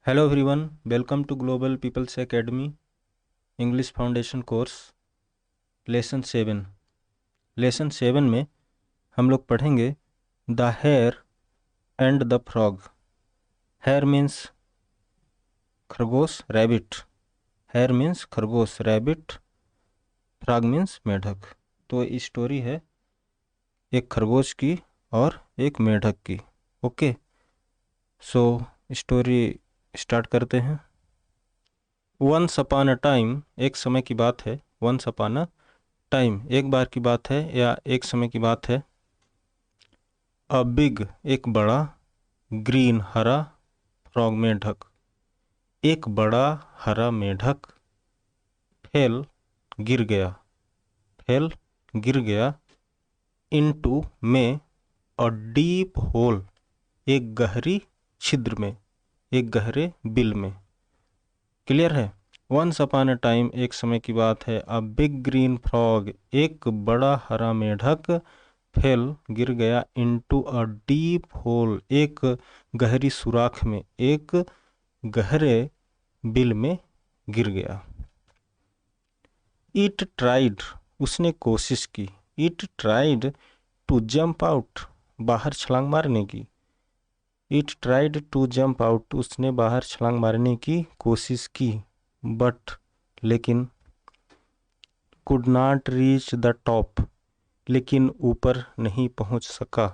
Hello everyone, welcome to Global People's Academy English foundation course lesson 7 में हम लोग पढ़ेंगे the hare and the frog. Hare means खरगोश, rabbit. Hare means खरगोश, rabbit. Frog means मेढक। तो स्टोरी है एक खरगोश की और एक मेढक की। ओके, सो स्टोरी स्टार्ट करते हैं। वंस अपॉन अ टाइम, एक समय की बात है। वंस अपॉन अ टाइम, एक बार की बात है या एक समय की बात है। अ बिग, एक बड़ा। ग्रीन, हरा। फ्रॉग, मेढक। एक बड़ा हरा मेढक फेल, गिर गया। फेल, गिर गया। इनटू, में। अ डीप होल, एक गहरी छिद्र में, एक गहरे बिल में। क्लियर है। वंस अपॉन अ टाइम, एक समय की बात है। अ बिग ग्रीन फ्रॉग, एक बड़ा हरा मेढक फेल, गिर गया। इनटू अ डीप होल, एक गहरी सुराख में, एक गहरे बिल में गिर गया। इट ट्राइड, उसने कोशिश की। It tried to jump out, बाहर छलांग मारने की। It tried to jump out, उसने बाहर छलांग मारने की कोशिश की। बट, लेकिन। Could not reach the top, लेकिन ऊपर नहीं पहुंच सका।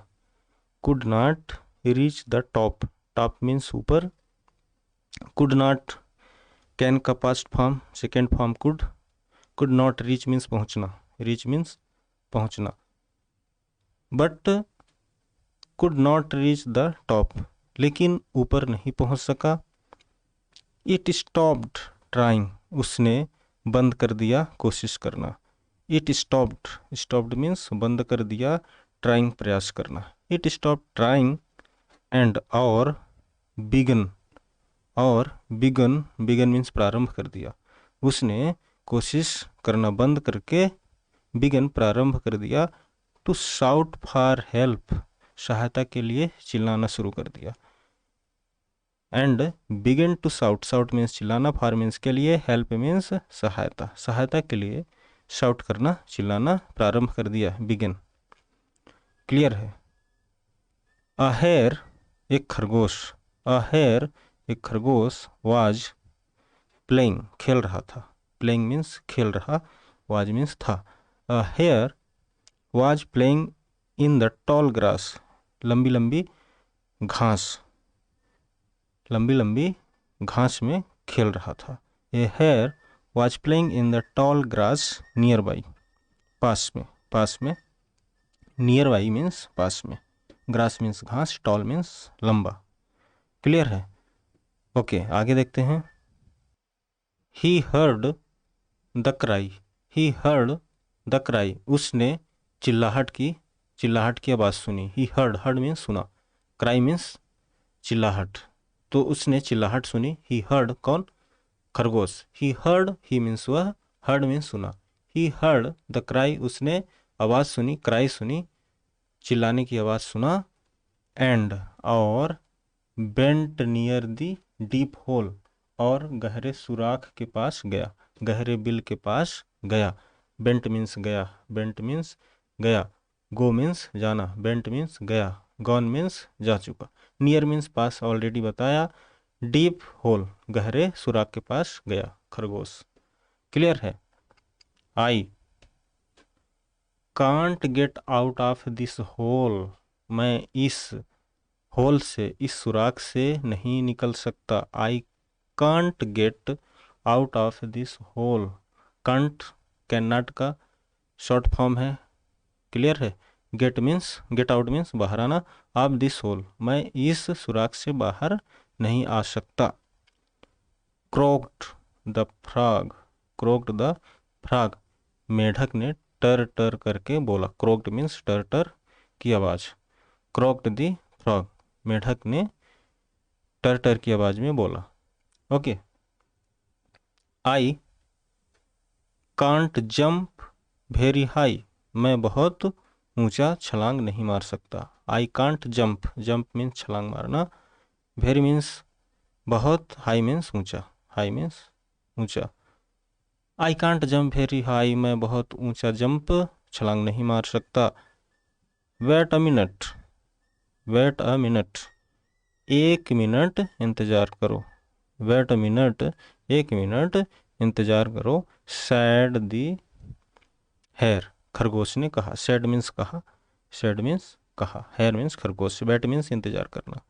Could not reach the top, top means ऊपर। कुड नॉट, कैन का past form, second form could. Could not reach means पहुंचना, रीच मीन्स पहुंचना। But could not reach the top, लेकिन ऊपर नहीं पहुंच सका। इट स्टॉप्ड ट्राइंग, उसने बंद कर दिया कोशिश करना। इट स्टॉप्ड, स्टॉप्ड मीन्स बंद कर दिया, ट्राइंग प्रयास करना। इट स्टॉप ट्राइंग एंड और बिगन, और बिगन, बिगन मीन्स प्रारंभ कर दिया। उसने कोशिश करना बंद करके बिगन, प्रारंभ कर दिया। टू शाउट फॉर हेल्प, सहायता के लिए चिल्लाना शुरू कर दिया। And began to shout, shout means चिल्लाना, फॉर मीन्स के लिए, हेल्प मीन्स सहायता, सहायता के लिए शाउट करना, चिल्लाना प्रारंभ कर दिया बिगन। क्लियर है। अ हेयर, एक खरगोश। अ हेयर, एक खरगोश। वाज प्लेइंग, खेल रहा था। प्लेइंग मीन्स खेल रहा, वाज मीन्स था। A hare was playing in the tall grass, लंबी लंबी घास, लंबी लंबी घास में खेल रहा था। A hare was playing in the tall grass nearby, पास में, पास में। नियर बाई मीन्स पास में। ग्रास मीन्स घास, टॉल मीन्स लंबा। क्लियर है। ओके, आगे देखते हैं। He heard the cry, he heard the cry, उसने चिल्लाहट की, चिल्लाहट की आवाज़ सुनी। ही हर्ड, हर्ड मीन्स सुना, क्राई मीन्स चिल्लाहट। तो उसने चिल्लाहट सुनी। ही हर्ड, कौन? खरगोश। ही हर्ड, ही मीन्स वह, हर्ड मीन्स सुना। ही हर्ड द क्राई, उसने आवाज़ सुनी, क्राई सुनी, चिल्लाने की आवाज़ सुना। एंड, और। Bent near the deep whole, और गहरे सुराख के पास गया, गहरे बिल के पास गया। बेंट मीन्स गया, बेंट मीन्स गया। गो मीन्स जाना, बेंट मीन्स गया। गॉन मीन्स जा चुका। नियर मीन्स पास, ऑलरेडी बताया। डीप होल, गहरे सुराख के पास गया खरगोश। क्लियर है। I can't get out of this hole, मैं इस होल से, इस सुराख से नहीं निकल सकता। I can't get out of this hole. Can't, can not का शॉर्ट फॉर्म है। क्लियर है। Get means, get out means बाहर आना। ऑफ दिस होल, मैं इस सुराख से बाहर नहीं आ सकता। क्रोक्ड द फ्रॉग, क्रोक्ड द फ्रॉग, मेढक ने टर टर करके बोला। क्रोक्ड मीन्स टर टर की आवाज़। क्रोक्ड द फ्रॉग, मेढक ने टर टर की आवाज़ में बोला। Okay. I can't jump very high, मैं बहुत ऊंचा छलांग नहीं मार सकता। I can't jump, jump means छलांग मारना। वेरी मीन्स बहुत, हाई मीन्स ऊंचा, हाई मीन्स ऊंचा। I can't jump very high, मैं बहुत ऊंचा जंप छलांग नहीं मार सकता। Wait a minute, wait a minute, एक मिनट इंतज़ार करो। वेट अ मिनट, एक मिनट इंतज़ार करो। सैड दी हेयर, खरगोश ने कहा। सैड मीन्स कहा, सैड मीन्स कहा, हेयर मीन्स खरगोश, वेट मीन्स इंतज़ार करना,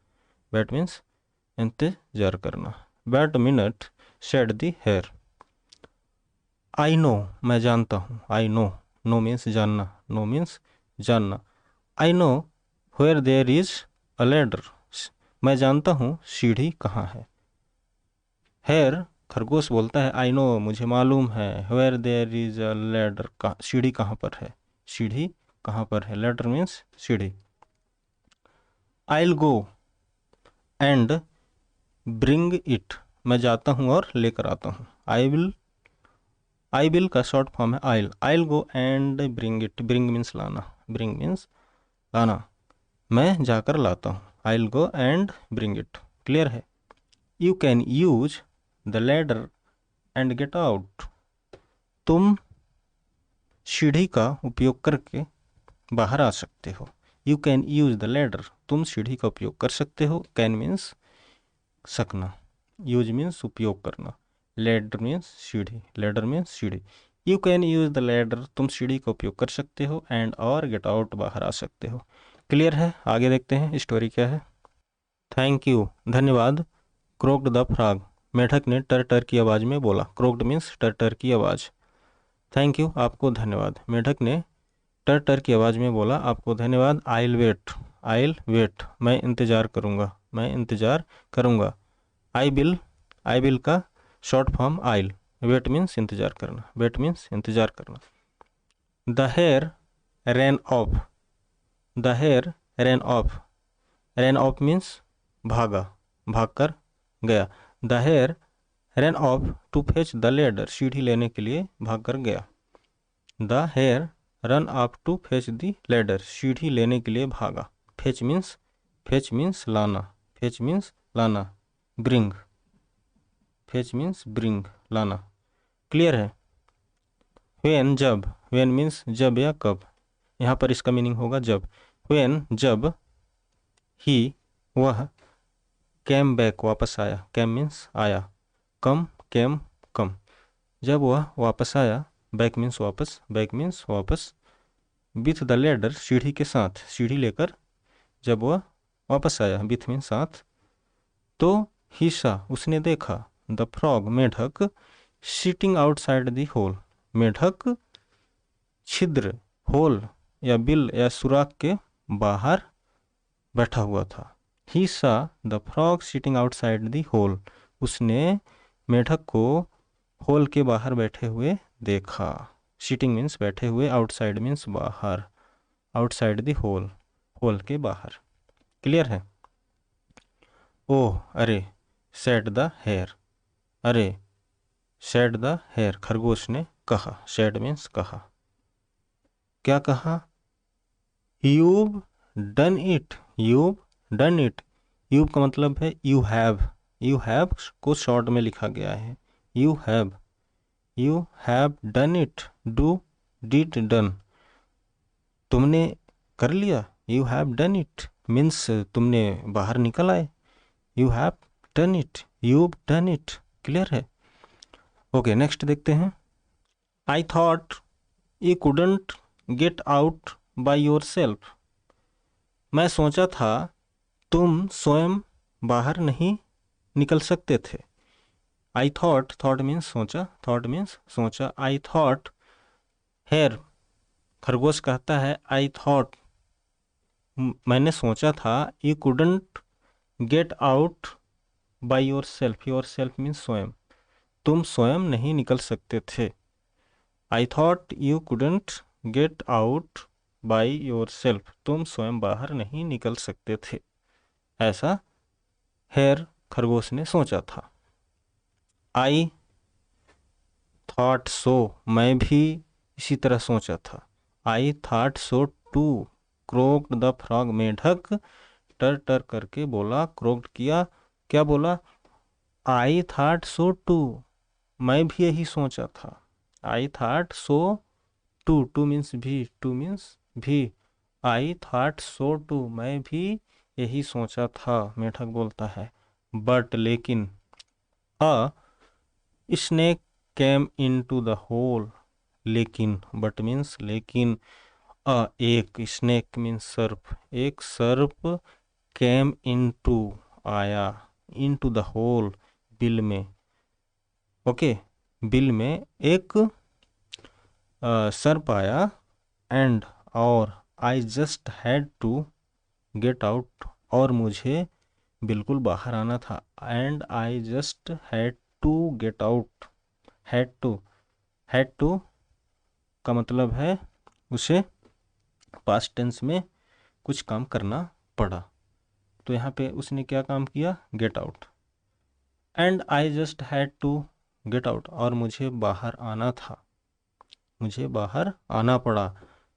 वेट मीन्स इंतज़ार करना। Wait a minute said the hare. I know, मैं जानता हूँ। आई नो, नो मीन्स जानना, नो मीन्स जानना। I know where there is a ladder, मैं जानता हूँ सीढ़ी कहाँ है। हेयर, खरगोश बोलता है आई नो, मुझे मालूम है। Where there is a ladder, सीढ़ी कहाँ पर है, सीढ़ी कहाँ पर है। लैडर मीन्स सीढ़ी। I will go and bring it, मैं जाता हूँ और लेकर आता हूँ। आई विल का शॉर्ट फॉर्म है I will go and bring it, bring means लाना, ब्रिंग मीन्स लाना, मैं जाकर लाता हूँ। I will go and bring it. Clear है। You can use the ladder and get out, तुम सीढ़ी का उपयोग करके बाहर आ सकते हो। You can use the ladder, तुम सीढ़ी का उपयोग कर सकते हो। कैन मीन्स सकना, यूज मीन्स उपयोग करना, लैडर मीन्स सीढ़ी, लैडर मीन्स सीढ़ी। You can use the ladder, तुम सीढ़ी का उपयोग कर सकते हो। एंड और गेट आउट, बाहर आ सकते हो। क्लियर है। आगे देखते हैं स्टोरी क्या है। थैंक यू, धन्यवाद। क्रोक्ड द फ्रॉग, मेढक ने टर टर की आवाज़ में बोला। क्रोक्ड मीन्स टर टर की आवाज़। थैंक यू, आपको धन्यवाद। मेढक ने टर टर की आवाज़ में बोला, आपको धन्यवाद। आइल वेट, आइल वेट, मैं इंतज़ार करूँगा, मैं इंतज़ार करूँगा। आई विल का short form I'll, wait means इंतज़ार करना, वेट मीन्स इंतज़ार करना। The hare ran off, the hare ran off, ran off means भागा, भागकर गया। The hare ran off to fetch the ladder, सीढ़ी लेने के लिए भागकर गया। The hare run off to fetch the ladder, सीढ़ी लेने के लिए भागा। फेच मीन्स लाना, फेच मीन्स लाना। ब्रिंग, फेच मीन्स ब्रिंग, लाना। क्लियर है। वेन, जब, वेन मीन्स जब या कब, यहाँ पर इसका मीनिंग होगा जब। वेन, जब। ही, वह। कैम बैक, वापस आया, कैम मीन्स आया। कम, कैम, कम, जब वह वापस आया। बैक मीन्स वापस, बैक मीन्स वापस। विथ द लेडर, सीढ़ी के साथ, सीढ़ी लेकर जब वह वापस आया। विथ मीन्स साथ। तो ही सा, उसने देखा। द फ्रॉग, मेढक। सिटिंग आउटसाइड द होल, मेढक छिद्र, होल या बिल या सुराख के बाहर बैठा हुआ था। He saw the frog sitting outside the hole, उसने मेढक को होल के बाहर बैठे हुए देखा। सिटिंग मीन्स बैठे हुए, आउटसाइड मीन्स बाहर, आउटसाइड द होल, होल के बाहर। क्लियर है। ओह, अरे। सेड द हेयर, अरे। सेड द हेयर, खरगोश ने कहा। सेड मीन्स कहा। क्या कहा। यूब डन इट, यूब डन इट, यूब का मतलब है यू हैव, यू हैव को शॉर्ट में लिखा गया है। You have done it, do, did, done, तुमने कर लिया। You have done it means तुमने बाहर निकल आए। You have done it, you done it. Clear है। ओके, नेक्स्ट देखते हैं। I thought you couldn't get out by your self, मैं सोचा था तुम स्वयं बाहर नहीं निकल सकते थे। आई थॉट, थॉट मीन्स सोचा, थॉट मीन्स सोचा। आई थॉट, हेयर, खरगोश कहता है आई थॉट, मैंने सोचा था। You couldn't get out by your self, your self means स्वयं, तुम स्वयं नहीं निकल सकते थे। I thought you couldn't get out by your self, तुम स्वयं बाहर नहीं निकल सकते थे, ऐसा हेयर, खरगोश ने सोचा था। आई थॉट सो, मैं भी इसी तरह सोचा था। I thought so too, croaked the frog, मेढक टर टर करके बोला, क्रोक्ड किया, क्या बोला। आई थाट सो टू, मैं भी यही सोचा था। I thought so too, too means भी, टू मीन्स भी। आई थाट सो टू, मैं भी यही सोचा था, मेढक बोलता है। बट लेकिन, a snake came into the hole, लेकिन, बट मीन्स लेकिन, एक स्नेक मीन्स सर्प, एक सर्प कैम इन टू आया, इन टू द होल बिल में, ओके, बिल में एक सर्प आया, एंड और I just had to get out, और मुझे बिल्कुल बाहर आना था। And I just had to get out, had to का मतलब है उसे पास्ट टेंस में कुछ काम करना पड़ा, तो यहाँ पे उसने क्या काम किया, get out. And I just had to get out, और मुझे बाहर आना था, मुझे बाहर आना पड़ा।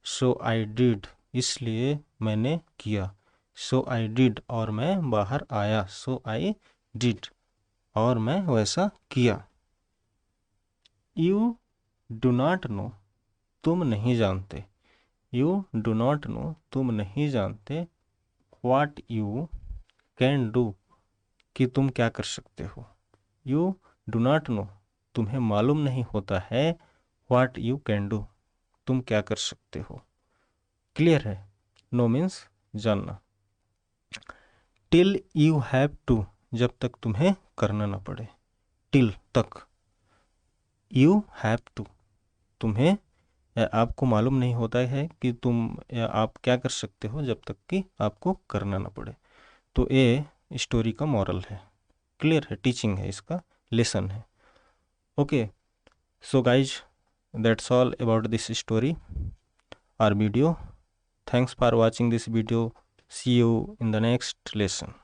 सो आई डिड, इसलिए मैंने किया। सो आई डिड, और मैं बाहर आया। सो आई डिड, और मैं वैसा किया। यू डू नॉट नो, तुम नहीं जानते। यू डू नॉट नो, तुम नहीं जानते। व्हाट यू कैन डू, कि तुम क्या कर सकते हो। यू डू नॉट नो, तुम्हें मालूम नहीं होता है। व्हाट यू कैन डू, तुम क्या कर सकते हो। क्लियर है। नो मीन्स जानना। टिल यू हैव टू, जब तक तुम्हें करना ना पड़े। टिल तक, यू हैव टू, तुम्हें या आपको मालूम नहीं होता है कि तुम या आप क्या कर सकते हो जब तक कि आपको करना ना पड़े। तो ये स्टोरी का मॉरल है। क्लियर है, टीचिंग है, इसका लेसन है। Okay, so guys, that's all about this story और video. Thanks for watching this video. See you in the next lesson.